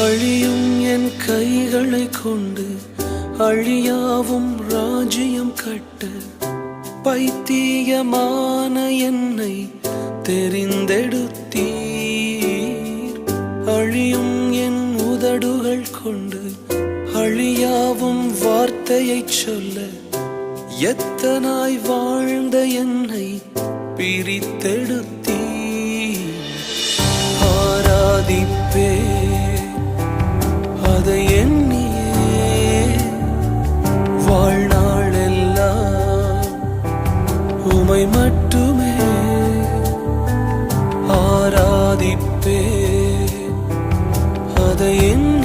அழியும் என் கைகளை கொண்டு அழியாவும் ராஜ்யம் கட்ட பைத்தியமான என்னை தெரிந்தெடுத்தீர். அழியும் என் உதடுகள் கொண்டு அழியாவும் வார்த்தையை சொல்ல எத்தனாய் வாழ்ந்த என்னை பிரித்தெடுத்தீர். ஆராதிப்பே அதை எண்ணியே வாழ்நாளெல்லாம் உமை மட்டுமே ஆராதிப்பே அதை எண்ணி